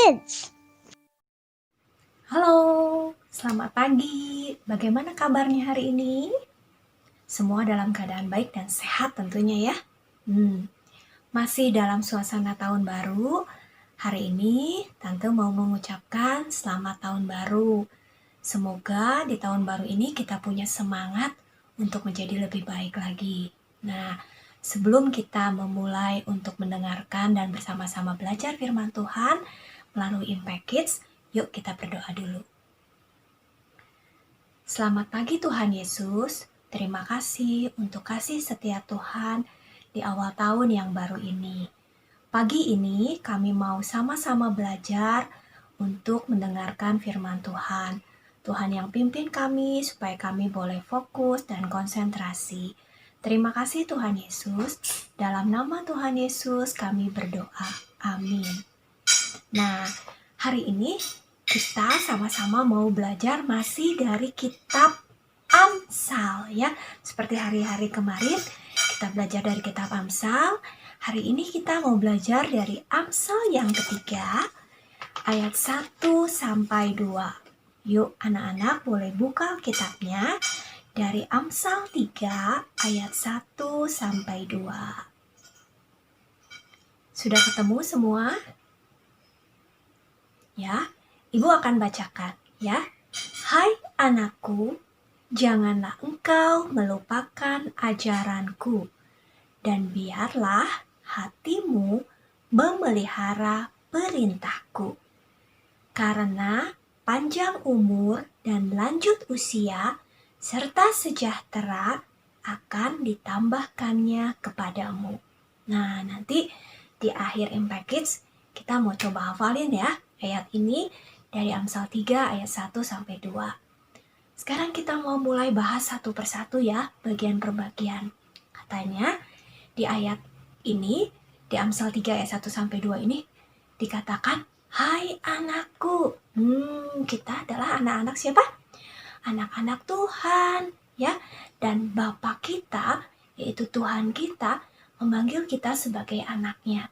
Kids. Halo, selamat pagi. Bagaimana kabarnya hari ini? Semua dalam keadaan baik dan sehat tentunya ya. Masih dalam suasana tahun baru. Hari ini Tante mau mengucapkan selamat tahun baru. Semoga di tahun baru ini kita punya semangat untuk menjadi lebih baik lagi. Nah, sebelum kita memulai untuk mendengarkan dan bersama-sama belajar firman Tuhan melalui Impact Kids, yuk kita berdoa dulu. Selamat pagi Tuhan Yesus, terima kasih untuk kasih setia Tuhan di awal tahun yang baru ini. Pagi ini kami mau sama-sama belajar untuk mendengarkan firman Tuhan. Tuhan yang pimpin kami supaya kami boleh fokus dan konsentrasi. Terima kasih Tuhan Yesus, dalam nama Tuhan Yesus kami berdoa. Amin. Nah, hari ini kita sama-sama mau belajar masih dari kitab Amsal ya. Seperti hari-hari kemarin kita belajar dari kitab Amsal. Hari ini kita mau belajar dari Amsal yang ketiga ayat 1 sampai 2. Yuk anak-anak boleh buka kitabnya dari Amsal 3 ayat 1 sampai 2. Sudah ketemu semua? Ya, Ibu akan bacakan ya. Hai anakku, janganlah engkau melupakan ajaranku, dan biarlah hatimu memelihara perintahku. Karena panjang umur dan lanjut usia, serta sejahtera akan ditambahkannya kepadamu. Nah, nanti di akhir Impact Kids, kita mau coba hafalin ya ayat ini dari Amsal 3 ayat 1 sampai 2. Sekarang kita mau mulai bahas satu persatu ya, bagian per bagian. Katanya di ayat ini, di Amsal 3 ayat 1 sampai 2 ini dikatakan, hai anakku. Kita adalah anak-anak siapa? Anak-anak Tuhan ya. Dan Bapa kita, yaitu Tuhan kita, memanggil kita sebagai anaknya.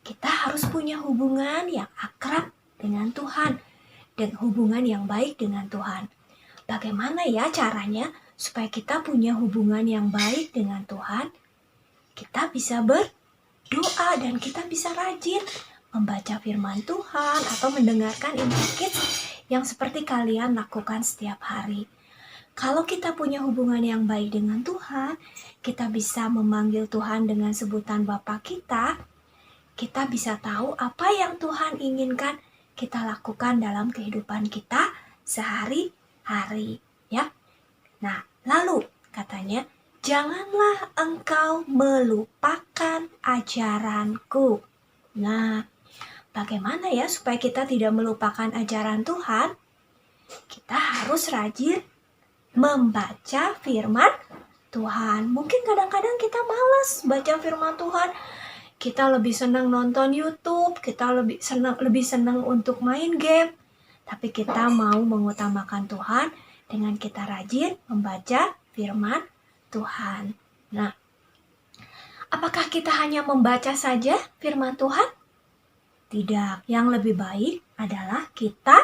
Kita harus punya hubungan yang akrab dengan Tuhan dan hubungan yang baik dengan Tuhan. Bagaimana ya caranya supaya kita punya hubungan yang baik dengan Tuhan? Kita bisa berdoa dan kita bisa rajin membaca firman Tuhan atau mendengarkan Impact Kids yang seperti kalian lakukan setiap hari. Kalau kita punya hubungan yang baik dengan Tuhan, kita bisa memanggil Tuhan dengan sebutan Bapa kita. Kita bisa tahu apa yang Tuhan inginkan kita lakukan dalam kehidupan kita sehari-hari ya. Nah, lalu katanya, janganlah engkau melupakan ajaranku. Nah, bagaimana ya supaya kita tidak melupakan ajaran Tuhan? Kita harus rajin membaca firman Tuhan. Mungkin kadang-kadang kita malas baca firman Tuhan. Kita lebih senang nonton YouTube, kita lebih senang untuk main game. Tapi kita mau mengutamakan Tuhan dengan kita rajin membaca firman Tuhan. Nah, apakah kita hanya membaca saja firman Tuhan? Tidak, yang lebih baik adalah kita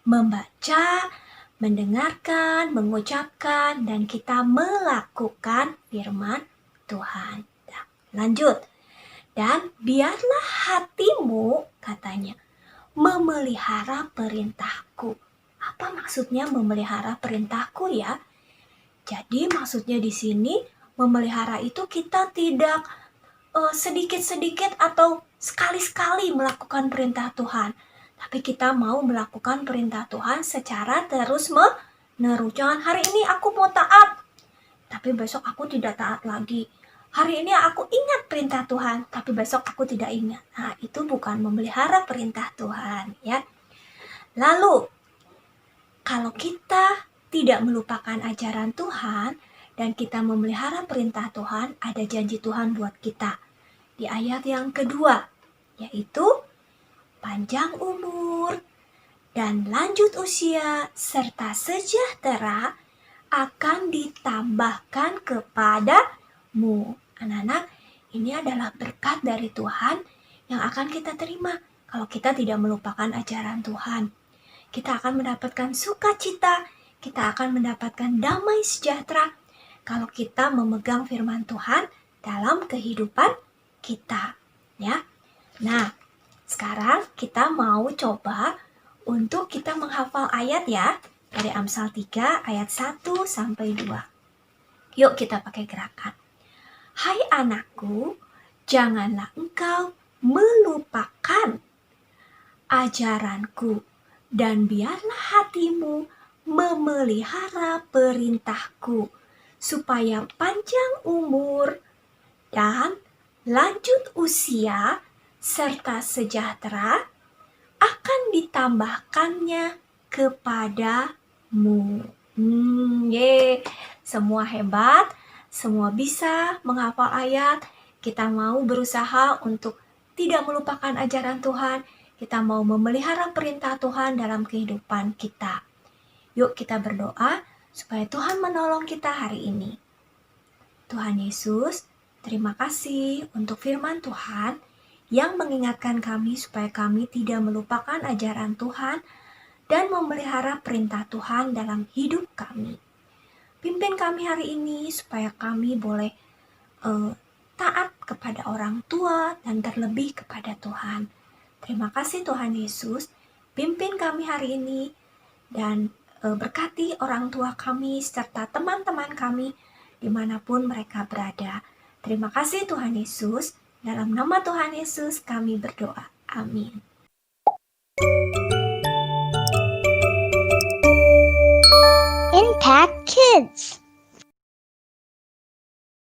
membaca, mendengarkan, mengucapkan, dan kita melakukan firman Tuhan. Nah, lanjut. Dan biarlah hatimu, katanya, memelihara perintahku. Apa maksudnya memelihara perintahku ya? Jadi maksudnya di sini memelihara itu kita tidak sedikit-sedikit atau sekali-sekali melakukan perintah Tuhan. Tapi kita mau melakukan perintah Tuhan secara terus-menerus. Jangan hari ini aku mau taat, tapi besok aku tidak taat lagi. Hari ini aku ingat perintah Tuhan, tapi besok aku tidak ingat. Nah, itu bukan memelihara perintah Tuhan, ya. Lalu, kalau kita tidak melupakan ajaran Tuhan dan kita memelihara perintah Tuhan, ada janji Tuhan buat kita. Di ayat yang kedua, yaitu panjang umur dan lanjut usia serta sejahtera akan ditambahkan kepadamu. Anak-anak, ini adalah berkat dari Tuhan yang akan kita terima kalau kita tidak melupakan ajaran Tuhan. Kita akan mendapatkan sukacita, kita akan mendapatkan damai sejahtera kalau kita memegang firman Tuhan dalam kehidupan kita, ya. Nah, sekarang kita mau coba untuk kita menghafal ayat ya, dari Amsal 3 ayat 1 sampai 2. Yuk kita pakai gerakan. Hai anakku, janganlah engkau melupakan ajaranku, dan biarlah hatimu memelihara perintahku, supaya panjang umur dan lanjut usia serta sejahtera akan ditambahkannya kepadamu. Semua hebat, semua bisa menghafal ayat. Kita mau berusaha untuk tidak melupakan ajaran Tuhan. Kita mau memelihara perintah Tuhan dalam kehidupan kita. Yuk kita berdoa supaya Tuhan menolong kita hari ini. Tuhan Yesus, terima kasih untuk firman Tuhan yang mengingatkan kami supaya kami tidak melupakan ajaran Tuhan dan memelihara perintah Tuhan dalam hidup kami. Pimpin kami hari ini supaya kami boleh taat kepada orang tua dan terlebih kepada Tuhan. Terima kasih Tuhan Yesus, pimpin kami hari ini dan berkati orang tua kami serta teman-teman kami dimanapun mereka berada. Terima kasih Tuhan Yesus, dalam nama Tuhan Yesus kami berdoa. Amin. Impact Kids.